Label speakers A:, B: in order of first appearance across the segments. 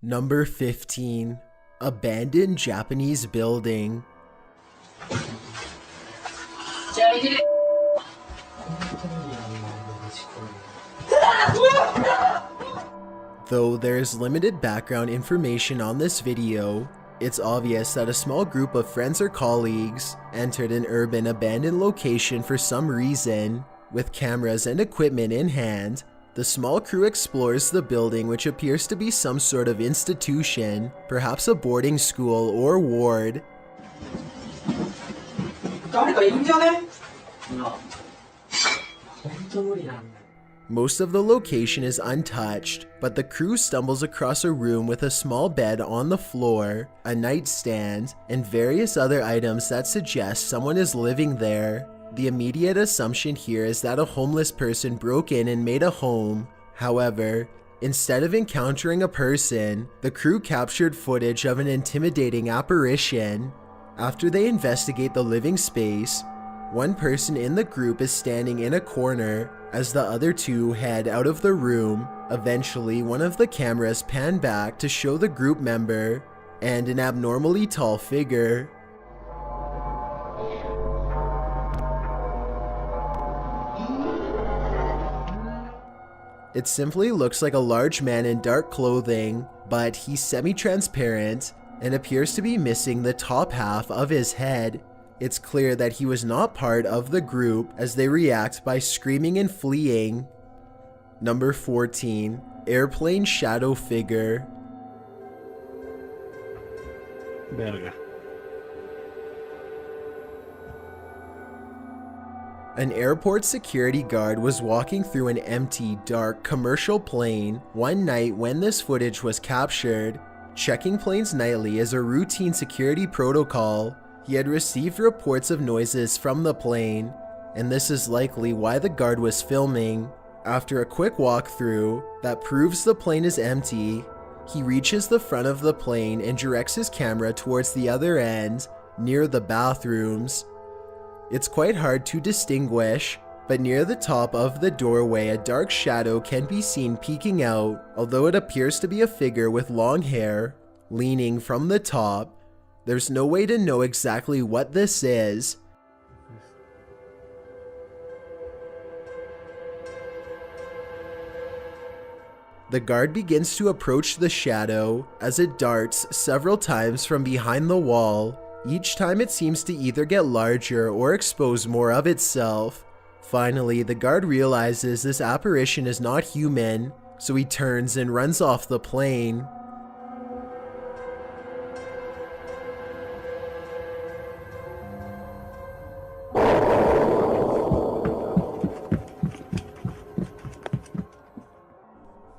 A: Number 15. Abandoned Japanese building. Though there's limited background information on this video, it's obvious that a small group of friends or colleagues entered an urban abandoned location for some reason. With cameras and equipment in hand, the small crew explores the building, which appears to be some sort of institution, perhaps a boarding school or ward. Most of the location is untouched, but the crew stumbles across a room with a small bed on the floor, a nightstand, and various other items that suggest someone is living there. The immediate assumption here is that a homeless person broke in and made a home. However, instead of encountering a person, the crew captured footage of an intimidating apparition. After they investigate the living space, one person in the group is standing in a corner as the other two head out of the room. Eventually, one of the cameras pan back to show the group member and an abnormally tall figure. It simply looks like a large man in dark clothing, but he's semi-transparent and appears to be missing the top half of his head. It's clear that he was not part of the group as they react by screaming and fleeing. Number 14. Airplane shadow figure.
B: Verga.
A: An airport security guard was walking through an empty, dark commercial plane one night when this footage was captured. Checking planes nightly is a routine security protocol. He had received reports of noises from the plane, and this is likely why the guard was filming. After a quick walkthrough that proves the plane is empty, he reaches the front of the plane and directs his camera towards the other end, near the bathrooms. It's quite hard to distinguish, but near the top of the doorway a dark shadow can be seen peeking out, although it appears to be a figure with long hair, leaning from the top. There's no way to know exactly what this is. The guard begins to approach the shadow as it darts several times from behind the wall. Each time it seems to either get larger or expose more of itself. Finally, the guard realizes this apparition is not human, so he turns and runs off the plane.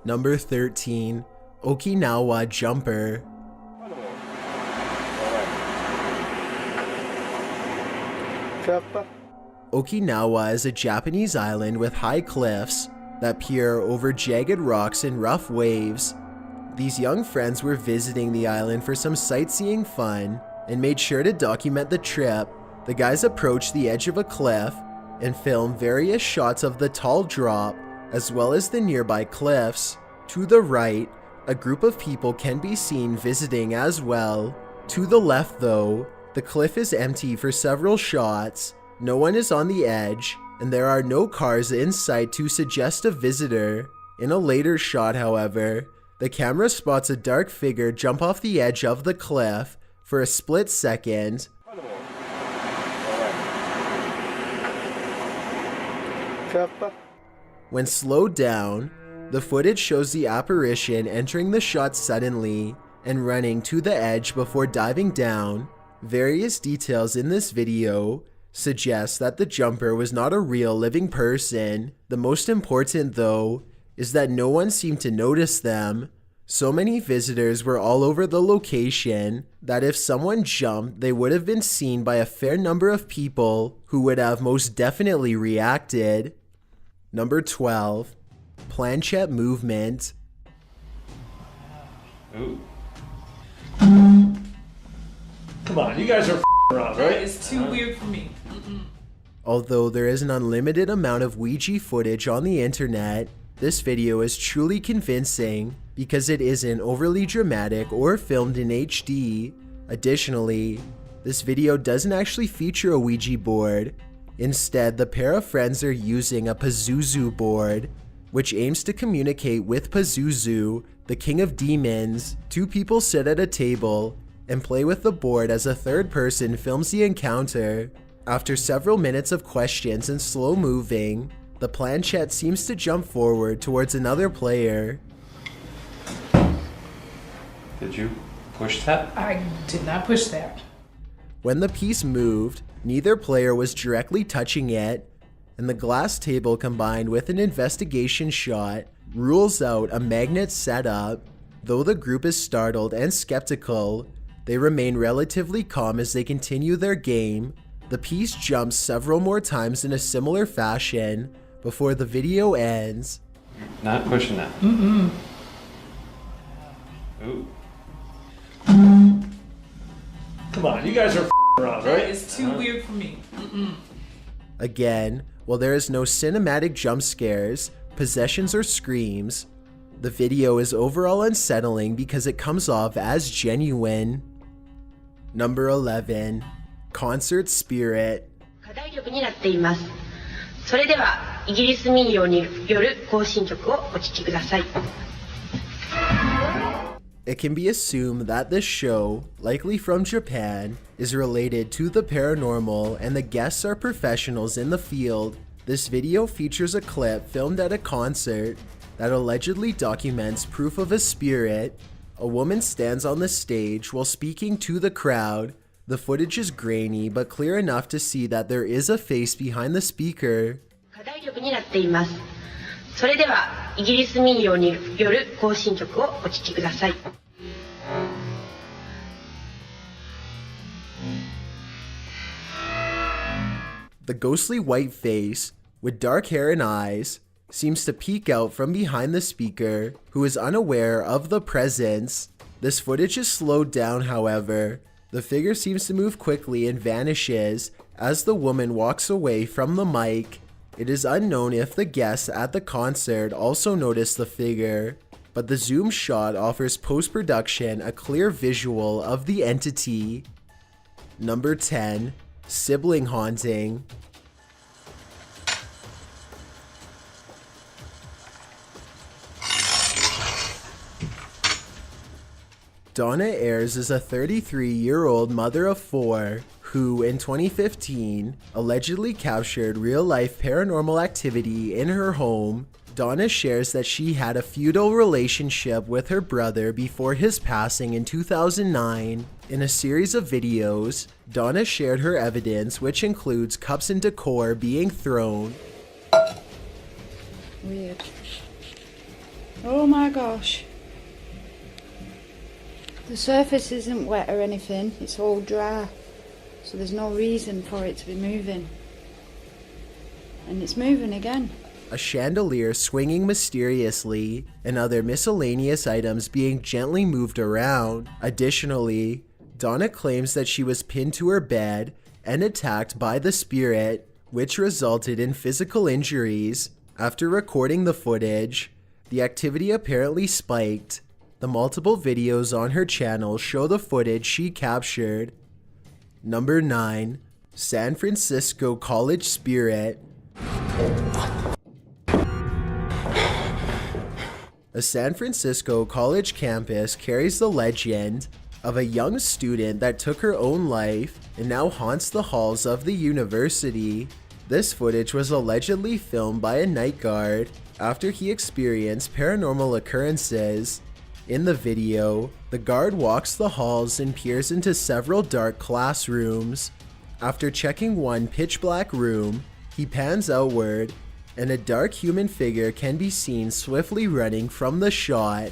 A: Number 13. Okinawa jumper. Okinawa is a Japanese island with high cliffs that peer over jagged rocks and rough waves. These young friends were visiting the island for some sightseeing fun and made sure to document the trip. The guys approached the edge of a cliff and filmed various shots of the tall drop as well as the nearby cliffs. To the right, a group of people can be seen visiting as well. To the left though, the cliff is empty for several shots. No one is on the edge, and there are no cars in sight to suggest a visitor. In a later shot, however, the camera spots a dark figure jump off the edge of the cliff for a split second. When slowed down, the footage shows the apparition entering the shot suddenly and running to the edge before diving down. Various details in this video suggest that the jumper was not a real living person. The most important though is that no one seemed to notice them. So many visitors were all over the location that if someone jumped, they would have been seen by a fair number of people who would have most definitely reacted. Number 12. Planchette movement.
B: Ooh. Come on, you guys are around, right?
C: It's too weird for me.
A: Although there is an unlimited amount of Ouija footage on the internet, this video is truly convincing. because it isn't overly dramatic or filmed in HD. Additionally, this video doesn't actually feature a Ouija board. Instead, the pair of friends are using a Pazuzu board, which aims to communicate with Pazuzu, the king of demons. Two people sit at a table and play with the board as a third person films the encounter. After several minutes of questions and slow moving, the planchette seems to jump forward towards another player.
B: Did you push that?
C: I did not push that.
A: When the piece moved, neither player was directly touching it, and the glass table combined with an investigation shot rules out a magnet setup. Though the group is startled and skeptical, they remain relatively calm as they continue their game. The piece jumps several more times in a similar fashion before the video ends.
B: Not pushing that.
C: Mm-mm.
B: Ooh. Come on, you guys are around, right?
C: It's too weird for me. Mm-mm.
A: Again, while there is no cinematic jump scares, possessions, or screams, the video is overall unsettling because it comes off as genuine. Number 11. Concert Spirit.
D: 課題曲になっています。それではイギリス民謡による行進曲をお聴きください。
A: It can be assumed that this show, likely from Japan, is related to the paranormal and the guests are professionals in the field. This video features a clip filmed at a concert that allegedly documents proof of a spirit. A woman stands on the stage while speaking to the crowd. The footage is grainy but clear enough to see that there is a face behind the speaker.
D: 課題曲になっています。それではイギリス民謡による行進曲をお聴きください。
A: The ghostly white face, with dark hair and eyes, seems to peek out from behind the speaker, who is unaware of the presence. This footage is slowed down, however. The figure seems to move quickly and vanishes as the woman walks away from the mic. It is unknown if the guests at the concert also noticed the figure, but the zoom shot offers post-production a clear visual of the entity. Number 10. Sibling Haunting. Donna Ayres is a 33-year-old mother of four who, in 2015, allegedly captured real-life paranormal activity in her home. Donna shares that she had a feudal relationship with her brother before his passing in 2009. In a series of videos, Donna shared her evidence, which includes cups and decor being thrown.
E: Weird. Oh my gosh. The surface isn't wet or anything, it's all dry, so there's no reason for it to be moving. And it's moving again.
A: A chandelier swinging mysteriously, and other miscellaneous items being gently moved around. Additionally, Donna claims that she was pinned to her bed and attacked by the spirit, which resulted in physical injuries. After recording the footage, the activity apparently spiked. The multiple videos on her channel show the footage she captured. Number 9. San Francisco College Spirit. A San Francisco college campus carries the legend of a young student that took her own life and now haunts the halls of the university. This footage was allegedly filmed by a night guard after he experienced paranormal occurrences. In the video, the guard walks the halls and peers into several dark classrooms. After checking one pitch-black room, he pans outward, and a dark human figure can be seen swiftly running from the shot.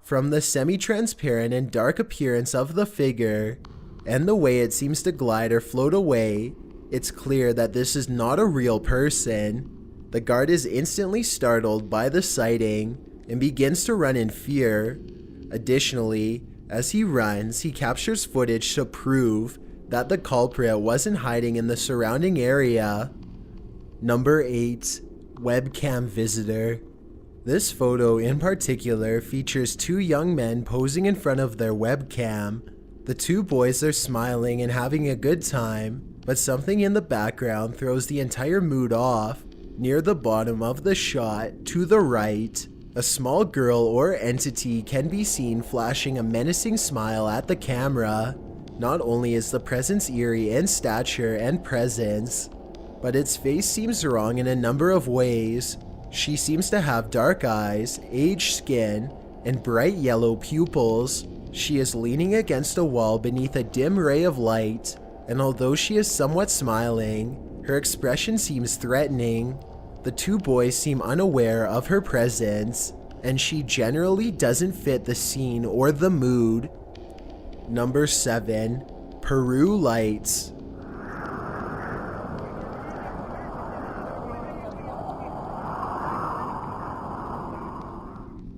A: From the semi-transparent and dark appearance of the figure, and the way it seems to glide or float away, it's clear that this is not a real person. The guard is instantly startled by the sighting and begins to run in fear. Additionally, as he runs, he captures footage to prove that the culprit wasn't hiding in the surrounding area. Number 8. Webcam visitor. This photo in particular features two young men posing in front of their webcam. The two boys are smiling and having a good time, but something in the background throws the entire mood off. Near the bottom of the shot, to the right, a small girl or entity can be seen flashing a menacing smile at the camera. Not only is the presence eerie in stature and presence, but its face seems wrong in a number of ways. She seems to have dark eyes, aged skin, and bright yellow pupils. She is leaning against a wall beneath a dim ray of light, and although she is somewhat smiling, her expression seems threatening. The two boys seem unaware of her presence, and she generally doesn't fit the scene or the mood. Number 7. Peru lights.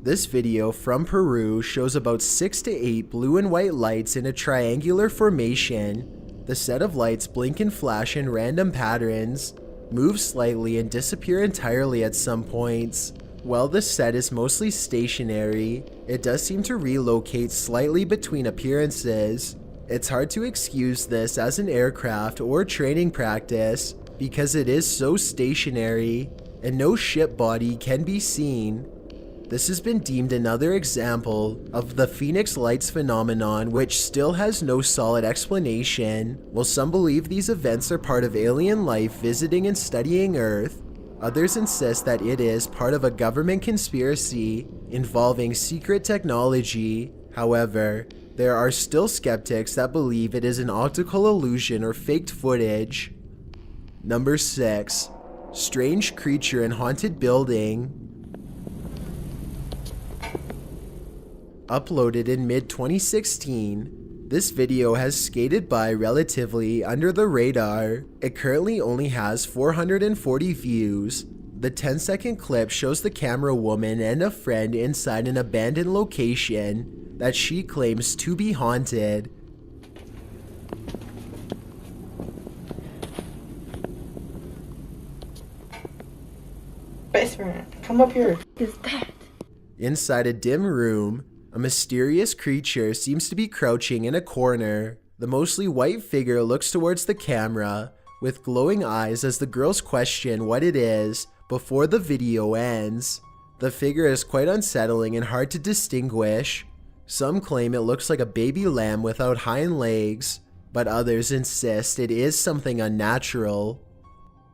A: This video from Peru shows about 6 to 8 blue and white lights in a triangular formation. The set of lights blink and flash in random patterns, move slightly and disappear entirely at some points. While the set is mostly stationary, it does seem to relocate slightly between appearances. It's hard to excuse this as an aircraft or training practice because it is so stationary and no ship body can be seen. This has been deemed another example of the Phoenix Lights phenomenon, which still has no solid explanation. While some believe these events are part of alien life visiting and studying Earth, others insist that it is part of a government conspiracy involving secret technology. However, there are still skeptics that believe it is an optical illusion or faked footage. Number 6. Strange creature in haunted building. Uploaded in mid-2016, this video has skated by relatively under the radar. It currently only has 440 views. The 10-second clip shows the camera woman and a friend inside an abandoned location that she claims to be haunted.
F: Best friend, come up here.
D: Is that?
A: Inside a dim room, a mysterious creature seems to be crouching in a corner. The mostly white figure looks towards the camera with glowing eyes as the girls question what it is before the video ends. The figure is quite unsettling and hard to distinguish. Some claim it looks like a baby lamb without hind legs, but others insist it is something unnatural.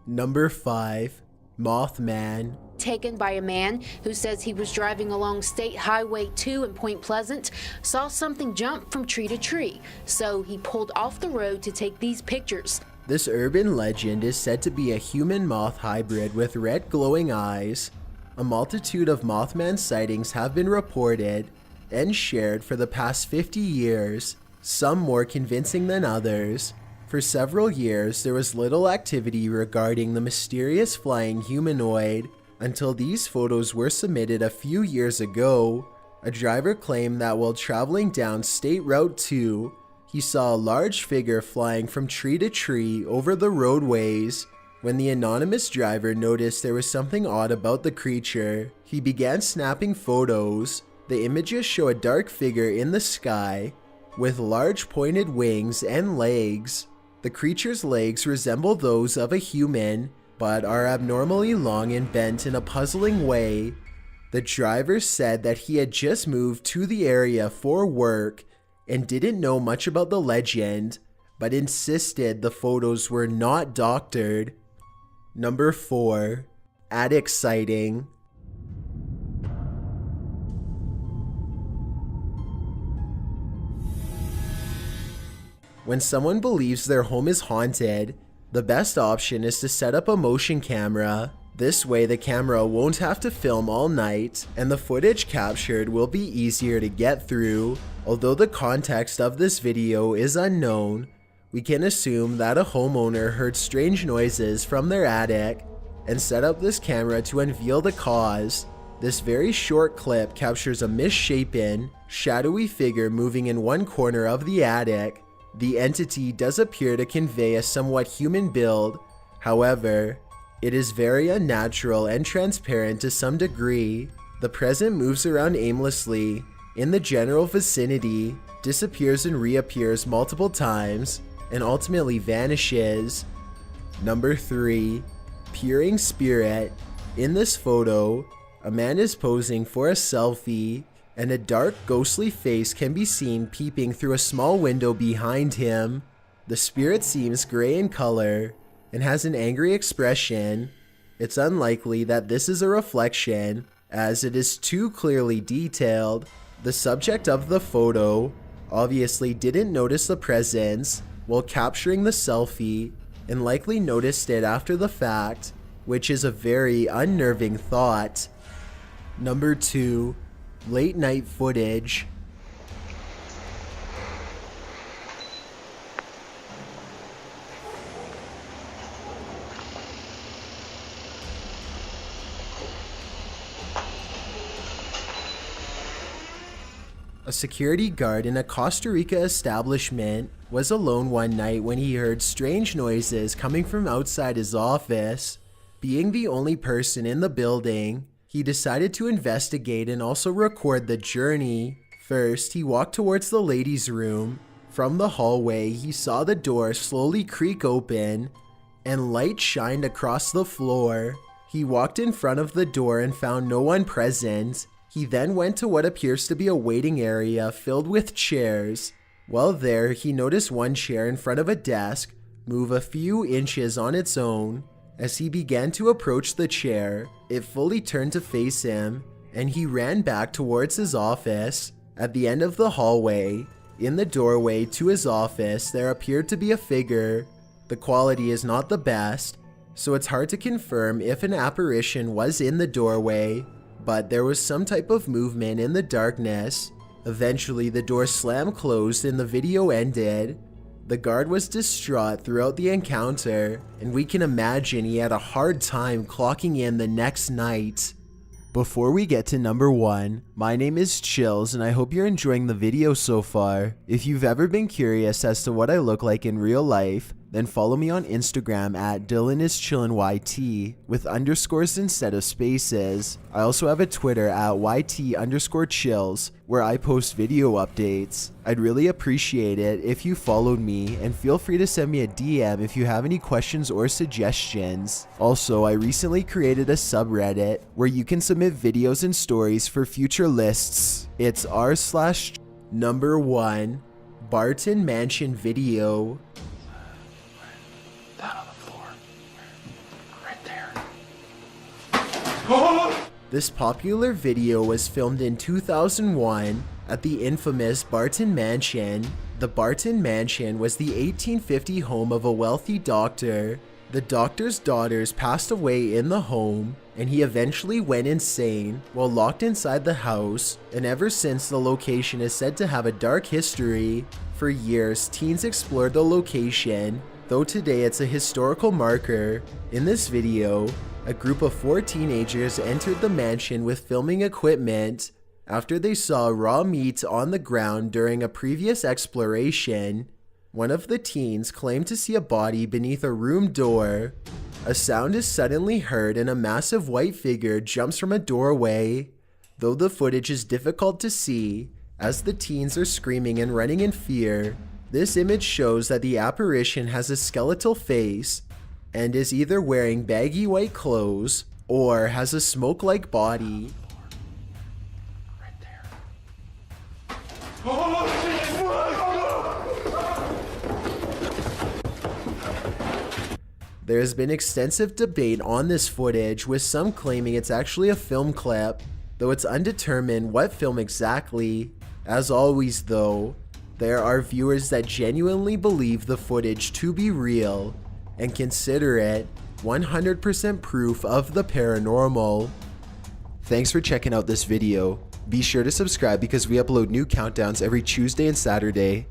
A: Number 5. Mothman.
G: Taken by a man who says he was driving along State Highway 2 in Point Pleasant, saw something jump from tree to tree, so he pulled off the road to take these pictures.
A: This urban legend is said to be a human-moth hybrid with red glowing eyes. A multitude of Mothman sightings have been reported and shared for the past 50 years, some more convincing than others. For several years, there was little activity regarding the mysterious flying humanoid until these photos were submitted a few years ago. A driver claimed that while traveling down State Route 2, he saw a large figure flying from tree to tree over the roadways. When the anonymous driver noticed there was something odd about the creature, he began snapping photos. The images show a dark figure in the sky with large pointed wings and legs. The creature's legs resemble those of a human, but are abnormally long and bent in a puzzling way. The driver said that he had just moved to the area for work and didn't know much about the legend, but insisted the photos were not doctored. Number 4. Attic sighting. When someone believes their home is haunted, the best option is to set up a motion camera. This way the camera won't have to film all night, and the footage captured will be easier to get through. Although the context of this video is unknown, we can assume that a homeowner heard strange noises from their attic and set up this camera to unveil the cause. This very short clip captures a misshapen, shadowy figure moving in one corner of the attic. The entity does appear to convey a somewhat human build, however, it is very unnatural and transparent to some degree. The present moves around aimlessly in the general vicinity, disappears and reappears multiple times, and ultimately vanishes. Number 3. Peering Spirit. In this photo, a man is posing for a selfie, and a dark ghostly face can be seen peeping through a small window behind him. The spirit seems gray in color and has an angry expression. It's unlikely that this is a reflection, as it is too clearly detailed. The subject of the photo obviously didn't notice the presence while capturing the selfie and likely noticed it after the fact, which is a very unnerving thought. Number 2. Late night footage. A security guard in a Costa Rica establishment was alone one night when he heard strange noises coming from outside his office. Being the only person in the building, he decided to investigate and also record the journey. First, he walked towards the ladies' room. From the hallway, he saw the door slowly creak open and light shined across the floor. He walked in front of the door and found no one present. He then went to what appears to be a waiting area filled with chairs. While there, he noticed one chair in front of a desk move a few inches on its own. As he began to approach the chair, it fully turned to face him, and he ran back towards his office. At the end of the hallway, in the doorway to his office, there appeared to be a figure. The quality is not the best, so it's hard to confirm if an apparition was in the doorway, but there was some type of movement in the darkness. Eventually, the door slammed closed and the video ended. The guard was distraught throughout the encounter, and we can imagine he had a hard time clocking in the next night. Before we get to number 1, my name is Chills and I hope you're enjoying the video so far. If you've ever been curious as to what I look like in real life, then follow me on Instagram at DylanIsChillinYT with underscores instead of spaces. I also have a Twitter at YT_chills where I post video updates. I'd really appreciate it if you followed me, and feel free to send me a DM if you have any questions or suggestions. Also, I recently created a subreddit where you can submit videos and stories for future lists. It's r/number 1 Barton Mansion video.
B: Down on the floor. Right there.
A: This popular video was filmed in 2001 at the infamous Barton Mansion. The Barton Mansion was the 1850 home of a wealthy doctor. The doctor's daughters passed away in the home, and he eventually went insane while locked inside the house, and ever since the location is said to have a dark history. For years, teens explored the location, though today it's a historical marker. In this video, a group of 4 teenagers entered the mansion with filming equipment after they saw raw meat on the ground during a previous exploration. One of the teens claimed to see a body beneath a room door. A sound is suddenly heard and a massive white figure jumps from a doorway. Though the footage is difficult to see, as the teens are screaming and running in fear, this image shows that the apparition has a skeletal face and is either wearing baggy white clothes or has a smoke-like body.
B: Right there.
A: There has been extensive debate on this footage, with some claiming it's actually a film clip, though it's undetermined what film exactly. As always though, there are viewers that genuinely believe the footage to be real and consider it 100% proof of the paranormal. Thanks for checking out this video. Be sure to subscribe because we upload new countdowns every Tuesday and Saturday.